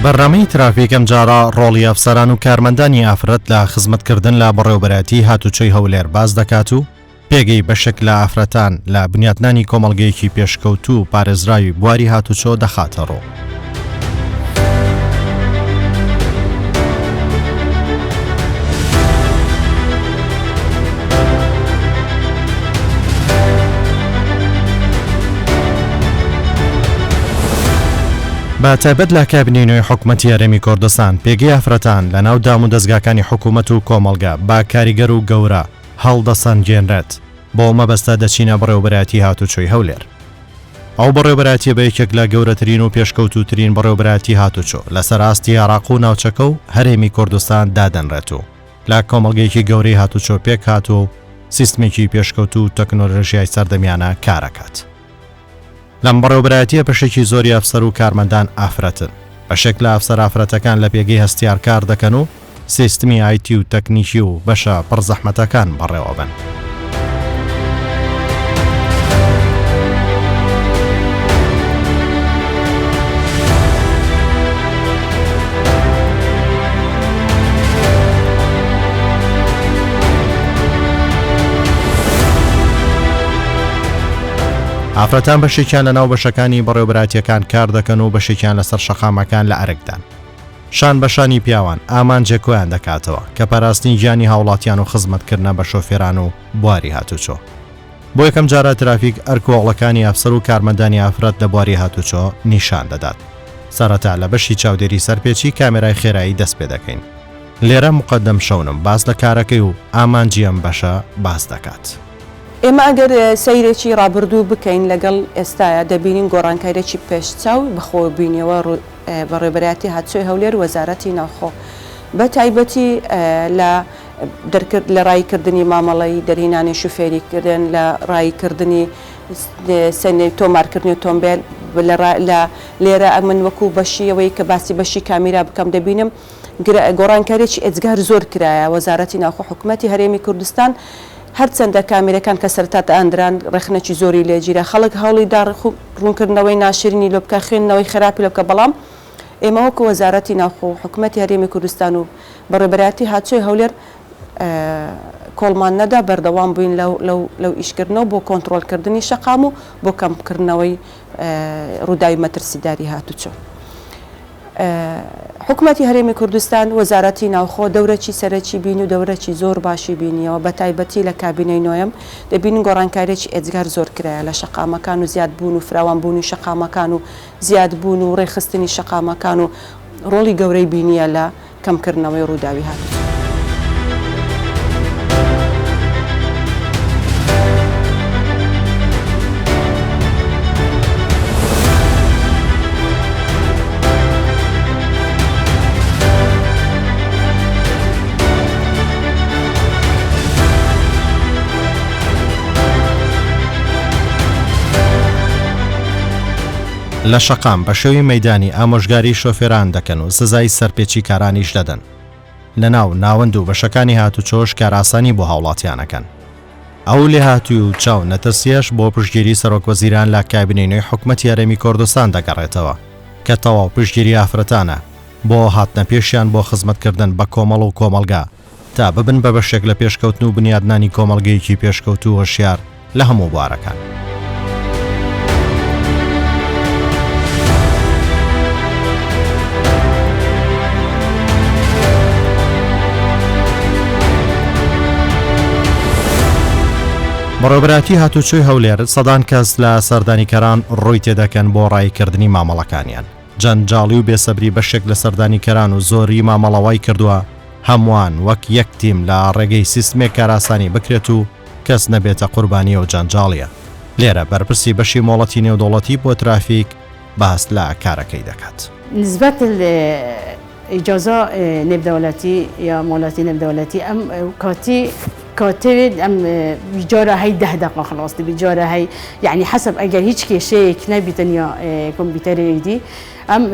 بەرنامەی ترافیکەم جارە ڕۆڵی ئەفسەران و کارمەندانی ئافرەت لە خزمەتکردن لە بەڕێوەبەرەتی هاتوچۆی هەولێر باز دەکات و پێگەی بەشێک لە ئافرەتان لە بنیاتنانی کۆمەڵگەیەکی پێشکەوت و پارێزراوی بواری هاتوچۆ دەخاتە ڕۆ. بە تایبەت لە کابینەی نوێی حکوومەتی هەرێمی کوردستان پێگەی ئافرەتان لە ناو دام و دەستگاکانی حکوومەت و کۆمەڵگا با کاریگەر و گەورە هەڵدەسەنگێنرێت بۆ مەبەستە دەچینە بەڕێوەبەرەتی هاتوچۆی هەولێر. ئەو بەڕێوەبەرەتیە بە یەکێک لە گەورەترین و پێشکەوتوترین بەڕێوەبەرەتی هاتوچۆ لەسەر ئاستی عێراق و ناوچەکە و هەرێمی کوردستان دادەنرێت و لە کۆمەڵگەیەکی گەورەی هاتوچۆ پێک هاتووە و سیستمێکی پێشکەوت و تەکنۆلۆژیای سەردەمیانە کارەکات. لەم بەڕێوەبەرەتیە بەشێکی زۆری ئەفسەر و کارمەندان ئافرەتن. بەشێک لە ئەفسەر ئافرەتەکان لە پێگەی هەستیار کار دەکەن و سیستمی آیتی و تەکنیکی و بەشە پڕزەحمەتەکان بەڕێوەبن. ئافرەتان بەشێکیان لە ناو بەشەکانی بەڕێوەبەرەتیەکان کار دەکەن و بەشێکیان لەسەر شەقامەکان لە ئەرکدان. شان بەشانی پیاوان ئامانجێکۆیان دەکاتەوە کە پاراستنی گیانی هاوڵاتیان و خزمەتکردنە بە شۆفێران و بواری هاتوچۆ. بۆ یەکەم جارە ترافیک ئەرکۆڵەکانی ئەفسەر و کارمەندانی ئافرەت لە بواری هاتوچۆ نیشان دەدات. سەرەتا لە بەشی چاودێری سەرپێچی کامێرای خێرایی دەست پێ دەکەین. لێرە مقدەم شەونم باس لە کارەکەی و ئامانجیەم بەشە باس دەکات. ئێمە ئەگەر سەیرێکی ڕابردوو بکەین لەگەڵ ئێستاە دەبینین گۆڕانکاریێکی پێشچاو بەخۆ بینیەوە بەڕێوەبەرەتی هاتوچۆی هەولێر وەزارەتی ناوخۆ بە تایبەتی لە ڕایکردنی مامەڵەی دەرهێنانی شوفێریکردن لە ڕایکردنی تۆمارکردنی تۆمبیل لێرە من وەکو بەشیەوەی کە باسی بەشی کامیرا بکەم دەبینم گۆڕانکاریێکی ئێجگار زۆر کرایە وەزارەتی ناوخۆ حکوومەتی هەرێمی کوردستان هەرچەندە کامێرەکان کە سەرتات ئاندران ڕێخنەکی زۆری لێگیرە خەڵک هەوڵی ڕوونکردنەوەی ناشرینی لۆ بکە خوێندنەوەی خراپی لۆ بکە بەڵام ئێمە وەکو وەزارەتی ناوخۆ حکوومەتی هەرێمی کوردستان و بەڕێوەبەرەتی هاتوچۆی هەولێر کۆڵمان نەدا بەردەوام بووین لەو ئیشکردنەوە بۆ کۆنتڕۆلکردنی شەقام و بۆ کەمکردنەوەی ڕووداوی مەترسیداری هاتوچۆ. حکوومەتی هەرێمی کوردستان وەزارەتی ناوخۆ دەورەی سەرەکی بین و دەورەی زۆر باشی بینیەوە بە تایبەتی لە کابینەی نوێم دەبینین گۆڕانکاریێکی ئێجگار زۆر کرایە لە شەقامەکان و زیادبوون و فراوانبوونی شەقامەکان و زیادبوون و ڕێخستنی شەقامەکان و ڕۆڵی گەورەی بینیە لە کەمکردنەوەی ڕووداوی هاتوچۆ. لە شەقام بە شێوی مەیدانی ئامۆژگاری شۆفێران دەکەن و سزای سەرپێچی کارانیش دەدەن. لە ناو ناوەند و بەشەکانی هاتوچۆش کاراسانی بۆ هاوڵاتیانەکەن. ئەو لێ هاتووی و چاو نەتەسیەش بۆ پشتگیری سەرۆکوەزیران لە کابینەی نوێی حکوومەتی هەرێمی کوردستان دەگەڕێتەوە کە تەواو پشتگیری ئافرەتانە بۆ هاتنە پێشیان بۆ خزمەتکردن بە کۆمەڵ و کۆمەڵگا تا ببن بە بەشێک لە پێشکەوتن و بنیادنانی کۆمەڵگەیەکی پێشکەوت و هۆشیار لە هەموو بوارەکان. بەڕێوەبەرەتی هاتوچۆی هەولێر سەدان کەس لە سەردانیکەران ڕووی تێدەکەن بۆ ڕایکردنی مامەڵەکانیان. جەنجاڵی و بێسەبری بەشێک لە سەردانیکەران و زۆری مامەڵەوەی کردووە هەمووان وەک یەک تیم لە ڕێگەی سیستمێک کاراسانی بکرێت و کەس نەبێتە قوربانی و جەنجاڵیە. لێرە بەرپرسی بەشی مۆڵەتی نێودوڵەتی بۆ ترافیک باس لە کارەکەی دەکات. نسبة الإجازة نێودەوڵەتی یا مۆڵەتی نێودەوڵەتی ئەم كاتب ام بجاره هاي 10 دقيقة خلاص بجاره هاي يعني حسب اگر هيك شيء نبي تنيا كمبيوتر دي ام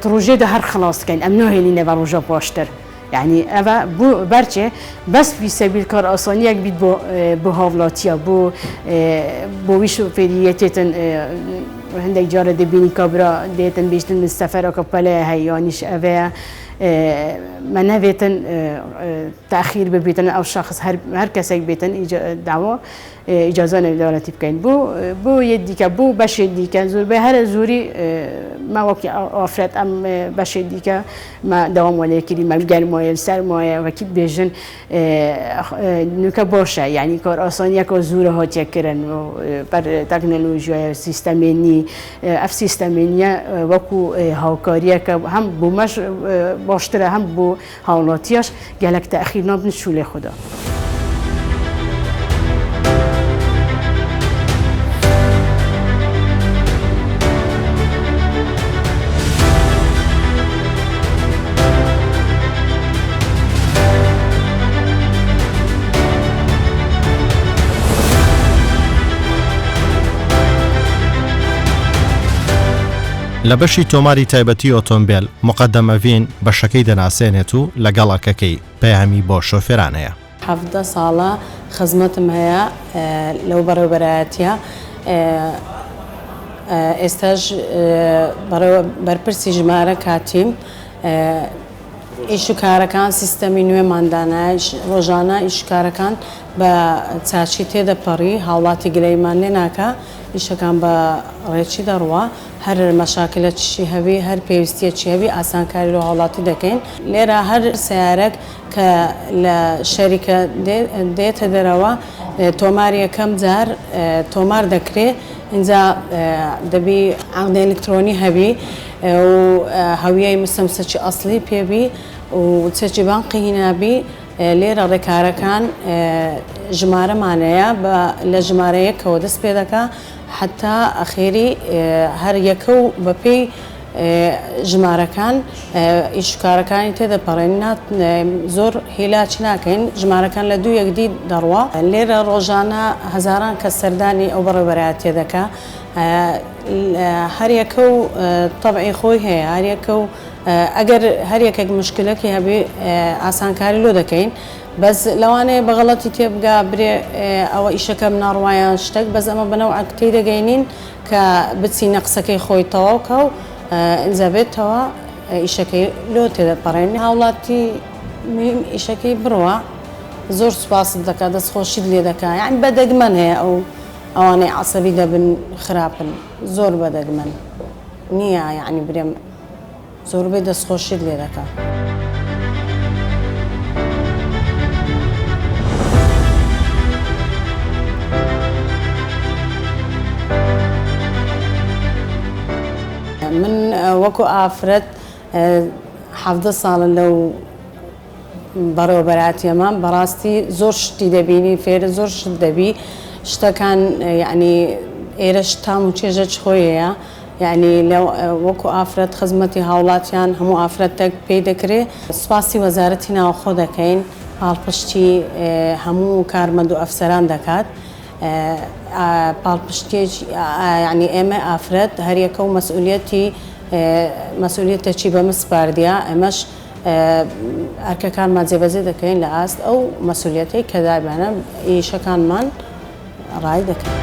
بروجي ده هر خلاص كان ام نوع اللي نبى بروجا باشتر يعني أبا بو برشة بس في سبيل كار آسانية بيت بو هافلاتيا بو ويشو فيديتين هندك جارة دبيني كابرا ديتن بيشتن من السفر كبلا هاي يعنيش أبا ما نبيتن تأخير ببيتن أو شخص هر كسي بيتن دعوة إجازة دولتي بكين بو يديك بو باش يديك زور به هر زوري ما وكي أفراد أم باش يديك ما دوام ولا كلي ما بيجر ما يلسر ما وكيد بيجن نكبوشة يعني كار آسانية كزور هات يكرن بر تكنولوژیا سیستمینی اف سیستمینی وکو هاوکاریه که هم بو مش باشتره هم بو حالاتیش گلک تأخیر نبود شوله خدا. لە بەشی تۆماری تایبەتی ئۆتۆمبیل مقدمەڤین بەشەکەی دەناسێنێت و لەگەڵەکەکەی پەیامی بۆ شۆفێران هەیە. 17 ساڵە خزمەتم هەیە لەو بەڕێوەبەرایەتیە ئێستاش بەرپرسی ژمارە کاتیم ئیش و کارەکان سیستەمی نوێماندانە ڕۆژانە ئیشکارەکان بە چاچی تێدەپەڕی هاوڵاتی گلەیمان لێ ناکە ئیشەکان بە ڕێکی دەڕوە هەر مەشاکلە چی هەبی هەر پێویستیەکی هەبی ئاسانکاری لە هاوڵاتی دەکەین لێرە هەر سیارەك کە لە شەریکە دێتە دەرەوە تۆماری یەکەم جار تۆمار دەکرێت اینجا دەبی عەقد ئەلکترۆنی هەبی و هەویەی مسەمسەکی ئەسڵی پێبی و چەکی بانقی هینابی لێرە ڕێکارەکان ژمارەمانەیە لە ژمارە یەکەوە دەست پێ دەکا حتا ئەخێری هەر یەکە و بەپێی ژمارەکان ئیشکارەکانی تێدەپەڕێن زۆر هیلاچی ناکەین ژمارەکان لە دوو یەکدی دەڕوە لێرە ڕۆژانە هەزاران کە سەردانی ئەو بەڕێوەبەرایەتیە دەکا هەر یەکە و تەبعی خۆی هەیە هەر یەکە و ئەگەر هەر یەکێک مشکلەکی هەبێ ئاسانکاری لۆ دەکەین بەس لەوانەیە بەغەڵەتی تێبگا برێ ئەوە ئیشەکەم ناڕوایان شتێک بەس ئەمە بنەوە تێدەگەینین کە بچینە قسەکەی خۆی تەواوکە و ئینجا بێتەوە ئیشەکەی لۆ تێدەپەڕێن هاوڵاتی ئیشەکەی بڕوە زۆر سوپاست دەکا دەستخۆشیت لێ دەکا یعنی بەدەگمەن هەیە ئەو ئەوانەی عەسەبی دەبن خراپن زۆر بەدەگمەن نییە یعنی برێم زۆربەی دەستخۆشیت لێ دەکا. من وەکو ئافرەت 17 ساڵە لەو بەڕێوەبەرایەتیەمان بەڕاستی زۆر شتی دەبینی فێرە زۆر شت دەبی شتەکان یعنی ئێرەش تام و چێژەج خۆیەیە یعنی وەکو ئافرەت خزمەتی هاوڵاتیان هەموو ئافرەتێک پێی دەکرێت سوپاسی وەزارەتی ناوخۆ دەکەین پاڵپشتی هەموو کارمەند و ئەفسەران دەکات پاڵپشتێکی یعنی ئێمە ئافرەت هەریەکە و مەسئولیەتێکی بەمە سپاردیە ئەمەش ئەرکەکانمان جێبەجێ دەکەین لە ئاست ئەو مەسئولیەتەی کە دابانە ئیشەکانمان ڕای دەکەین.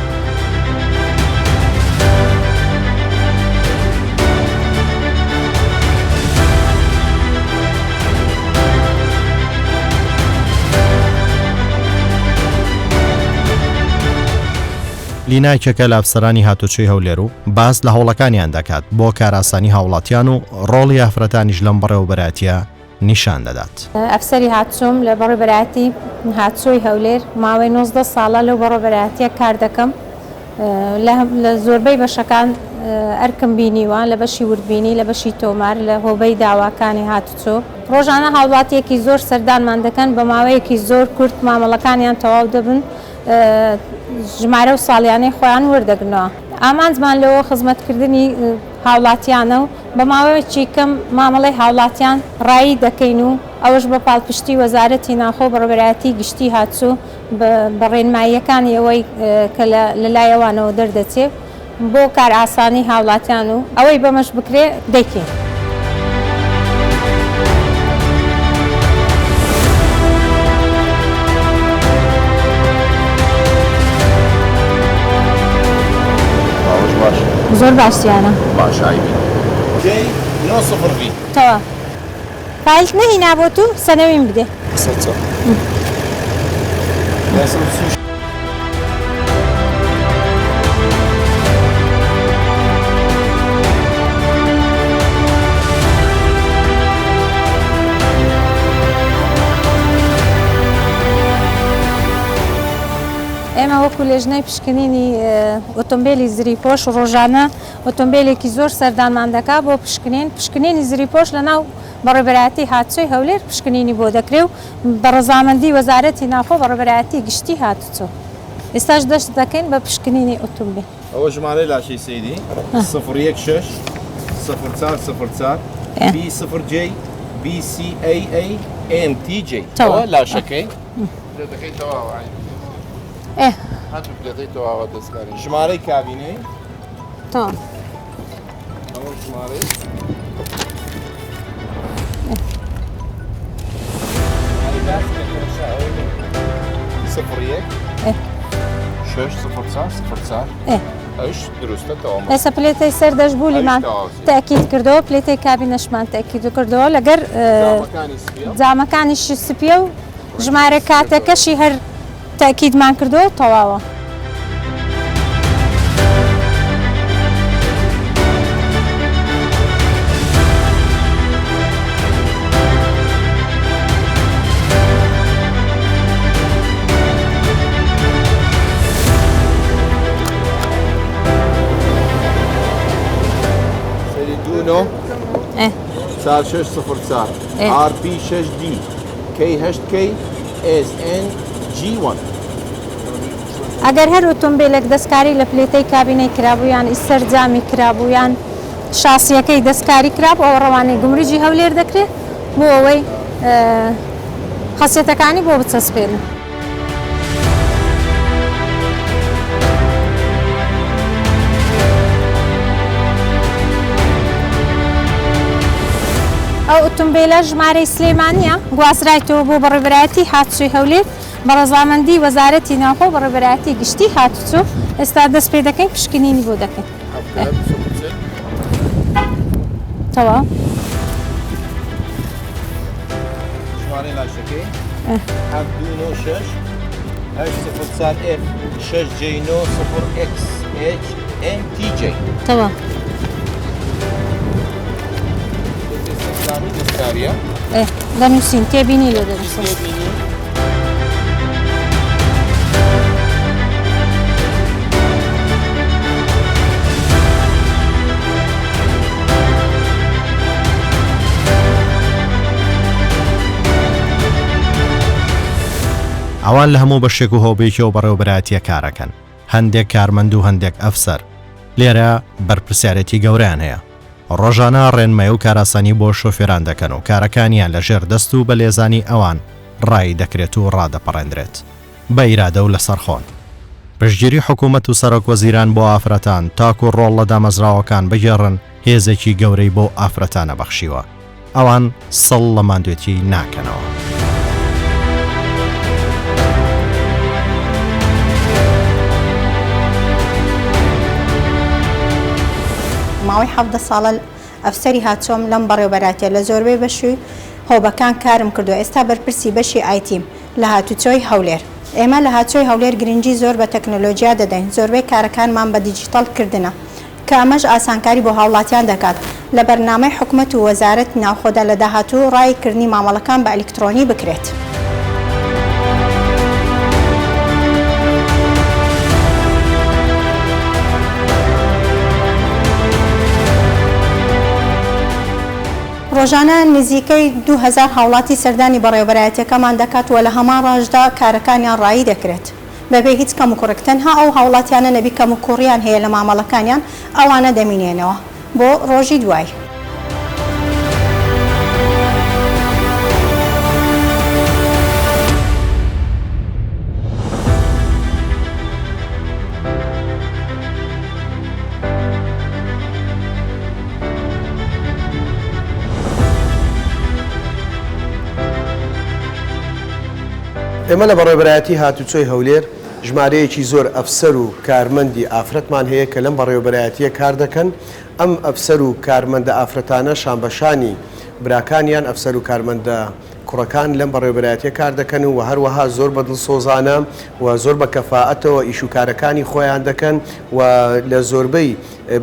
لینایکەکە لە ئەفسەرانی هاتوچۆی هەولێر و باس لە هەوڵەکانیان دەکات بۆ کاراسانی هاوڵاتیان و ڕۆڵی ئافرەتانیش لەم بەڕێوەبەرایەتیە نیشان دەدات. ئەفسەری هاتووم لە بەڕێوەبەرایەتی هاتوچۆی هەولێر ماوەی 19 ساڵە لەو بەڕێوەبەرایەتیە کار دەکەم لە زۆربەی بەشەکان ئەرکم بینیوە لە بەشی وردبینی لە بەشی تۆمار لە هۆبەی داواکانی هاتوچۆ ڕۆژانە هاوڵاتیەکی زۆر سەردانمان دەکەن بە ماوەیەکی زۆر کورت مامەڵەکانیان تەواو دەبن ژمارە و ساڵیانەی خۆیان وەردەگرنەوە ئامانجمان لەوە خزمەتکردنی هاوڵاتیانە و بە ماوەیەکی کەم مامەڵەی هاوڵاتیان ڕایی دەکەین و ئەوەش بە پاڵپشتی وەزارەتی ناوخۆ بەڕێوەبەرایەتی گشتی هاتووە بە ڕێنماییەکانی ئەوەی کە لەلایەوانەوە دەردەچێت بۆ کار ئاسانی هاوڵاتیان و ئەوەی بەمەش بکرێ دەیکەین. زۆر باشیانە باش عیبی جی 9 تەوا فایلت نەهینا بۆ تو سەنەویم بدێ ئێمە وەکو لێژنەی پشکنینی ئۆتۆمبیلی زریپۆش ڕۆژانە ئۆتۆمبیلێکی زۆر سەردانمان دەکا بۆ پشکنینی زریپۆش لە ناو بەڕێبەرایەتی هاتوچۆی هەولێر پشکنینی بۆ دەکرێ و بە ڕەزامەندی وەزارەتی ناوخۆ بەڕێبەرایەتی گشتی هاتوچۆ ئێستاش دەست دەکەین بە پشکنینی ئۆتۆمبیل ئەوە ژمارەی لاشەی سەیدی 016 0404 B0J BCAA MTJ تەوا لاشەکەی دەکەی تەواوە هاتو پلێتەی تەواوە دەستکاری ژمارەی کابینەی تەوا ئەوە ژمارەی صفر یک شش صفر چهار ئەوش دروستە تەواو ئێستا پلێتەی سەر دەشبوولیمان تاکید کردەوە پلێتەی کابینەشمان تاکید کردەوە لەگەر جامەکانیشی سپیە و ژمارە کاتەکەشی هەر تاکیدمان کردەوە تەواوە چار شش صفر چار RP 6D K8K SN G1 ئەگەر هەر ئۆتۆمبیلێک دەستکاری لە پلێتەی کابینەی کرابوویان ئیسەرجامی کرابوویان شاسیەکەی دەستکاری کراب ئەوە ڕەوانەی گمرجی هەولێر دەکرێت بۆ ئەوەی خەسیەتەکانی بۆ بچەسپێنن ئەو ئۆتۆمبیلە ژمارەی سلێمانیە گوازرایەوە بۆ بەڕێبەرایەتی هاتوچۆی هەولێر بە ڕەزامەندی وەزارەتی ناوخۆ بەڕێبەرایەتی گشتی هاتوچۆ ئێستا دەست پێ دەکەین پشکنینی بۆ دەکەین تەوا ژمارەی لاشەکەی 726 804 F 6J90 XH MTJ تەوا دەستکاریە دەنووسین تێبینی لێ دەنووسین ئەوان لە هەموو بەشێک و هۆبێکەوە بەڕێوەبەرایەتیە کارەکەن هەندێک کارمەند و هەندێک ئەفسەر لێرە بەرپرسیارەتی گەورەیان هەیە ڕۆژانە ڕێنمای و کاراسانی بۆ شۆفێران دەکەن و کارەکانیان لە ژێر دەست و بە لێزانی ئەوان ڕای دەکرێت و ڕادەپەڕێندرێت بە ئیرادە و لەسەرخۆن پشتگیری حکوومەت و سەرۆک وەزیران بۆ ئافرەتان تاکو ڕۆڵ لە دامەزراوەکان بگێڕن هێزێکی گەورەی بۆ ئافرەتانە بەخشیوە ئەوان سەڵ لە ماندوێتی ناکەنەوە ماوەی 17 ساڵە ئەفسەری هاتچۆم لەم بەڕێوەبەراتیە لە زۆربەی بەشوی هۆبەکان کارم کردو ئێستا بەرپرسی بەشی ئایتیم لە هاتوچۆی هەولێر ئێمە لە هاتچۆی هەولێر گرنگی زۆر بە تەکنۆلۆژیا دەدەین زۆربەی کارەکانمان بە دیجیتال کردنە کە ئەمەش ئاسانکاری بۆ هاوڵاتیان دەکات لە بەرنامەی حکوومەت و وەزارەت ناوخۆدا لە داهاتوو ڕایکردنی مامەڵەکان بە ئەلکترۆنی بکرێت. ڕۆژانە نزیکەی 2000 هاوڵاتی سەردانی بەڕێوەبەرایەتیەکەمان دەکات و لە هەمان ڕۆژدا کارەکانیان ڕایی دەکرێت بەبێ هیچ کەم و کوڕکتەنها ئەو هاوڵاتیانە نەبی کەم و کوڕیان هەیە لە مامەڵەکانیان ئەوانە دەمینێنەوە بۆ ڕۆژی دوای. ئێمە لە بەڕێوەبەرایەتی هاتوچۆی هەولێر ژمارەیەکی زۆر ئەفسەر و کارمەندی ئافرەتمان هەیە کە لەم بەڕێوەبەرایەتیە کار دەکەن. ئەم ئەفسەر و کارمەندە ئافرەتانە شانبەشانی براکانیان ئەفسەر و کارمەندە کوڕەکان لەم بەڕێوەبەرایەتیە کار دەکەن و هەروەها زۆر بەدڵسۆزانە و زۆر بە کەفاەتەوە ئیشوکارەکانی خۆیان دەکەن و لە زۆربەی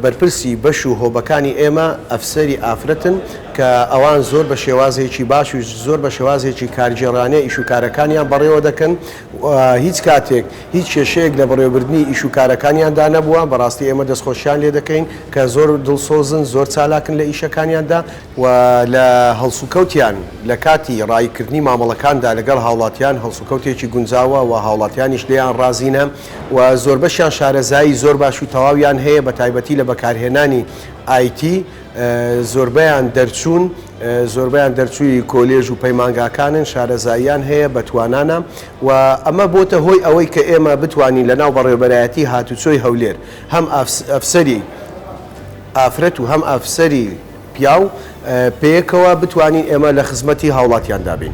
بەرپرسی بەش و هۆبەکانی ئێمە ئەفسەری ئافرەتن کە ئەوان زۆر بە شێوازێکی باش و زۆر بە شێوازێکی کارگێڕانە ئیشوکارەکانیان بەڕێوە دەکەن. هیچ کاتێک هیچ کێشەیەک لە بەڕێوەبردننی ئیشوکارەکانیاندا نەبووە. بەڕاستی ئێمە دەستخۆشیان لێ دەکەین کە زۆر دڵسۆزن، زۆر چالاکن لە ئیشەکانیاندا و لە هەڵسوکەوتیان لە کاتی ڕایکردنی مامەڵەکاندا لەگەڵ هاوڵاتیان هەڵسوکەوتێکی گونجاوە و هاوڵاتیانیش لێیان ڕازینە و زۆر بەشیان شارەزایی زۆر باش و تەواویان هەیە بە تایبەتی لە بەکارهێنانی ئایتی. زۆربیان دەرچووی کۆلێژ و پەیمانگاکانن، شارەزاییان هەیە بەتوانانە و ئەمە بۆتە هۆی ئەوەی کە ئێمە بتوانین لە ناو بەڕێوەبەرایەتی هاتوچۆی هەولێر هەم ئەفسەری ئافرەت و هەم ئەفسەری پیاو پێیەکەوە بتوانین ئێمە لە خزمەتی هاوڵاتیاندا بین.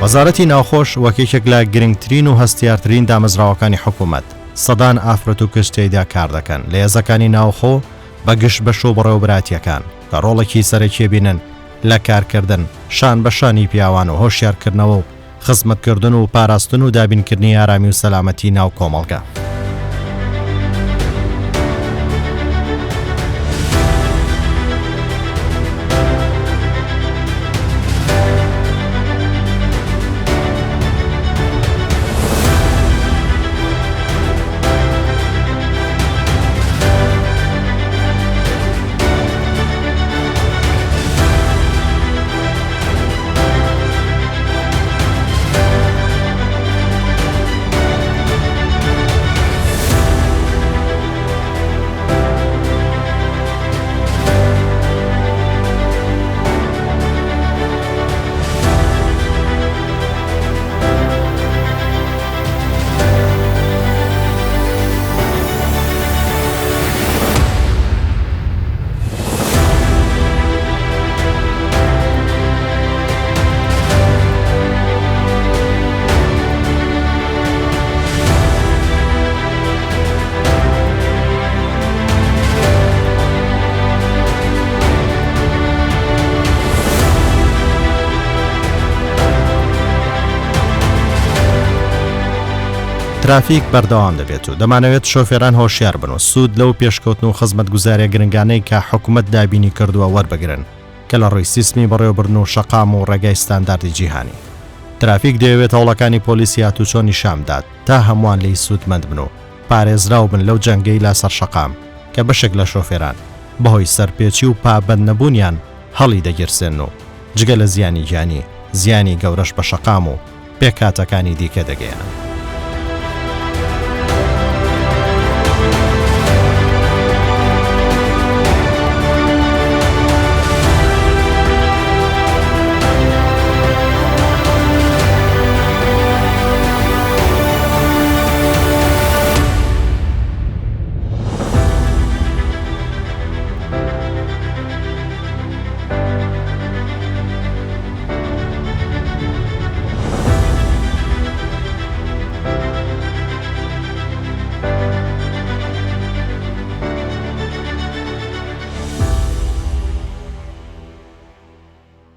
وەزارەتی ناوخۆش وەکێکێک لە گرنگترین و هەستیارترین دامەزراوەکانی حکوومەت سەدان ئافرەت و کشتێدا کار دەکەن لە هێزەکانی ناوخۆ بەگشت بەش و بەڕێوەبەراتیەکان کە ڕۆڵێکی سەرەکیە بینن لە کارکردن، شان بەشانی پیاوان و هۆشیارکردنەوە و خزمەتکردن و پاراستن و دابینکردنی ئارامی و سەلامەتی ناو کۆمەڵگە. ترافیک بەردەوام دەبێت و دەمانەوێت شۆفێران هۆشیار بن و سوود لەو پێشکەوتن و خزمەت گوزارە گرنگانەی کە حکوومەت دابینی کردووە وەربگرن کە لە ڕووی سیستمی بەڕێوەبردن و شەقام و ڕێگای ستانداردی جیهانی. ترافیک دەیەوێت هەوڵەکانی پۆلیسی هاتوچۆنی شامدات تا هەمووان لی سوودمەند بن و پارێزراو بن لەو جەنگەی لاسەر شەقام کە بەشێک لە شۆفێران بەهۆی سەرپێچی و پابەند نەبوونیان هەڵی دەگیرسێن و جگە لە زیانی گیانی زیانی گەورەش بە شەقام و پێکاتەکانی دیکە دەگەیەنن.